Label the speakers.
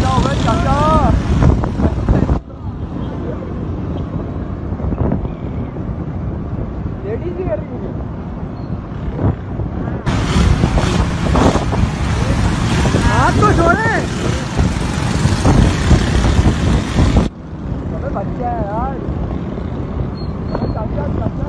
Speaker 1: जाओ भाई चाचा। लेडीज ही कर रही मुझे। हाथ तो छोड़े। अबे बच्चा है यार। चाचा चाचा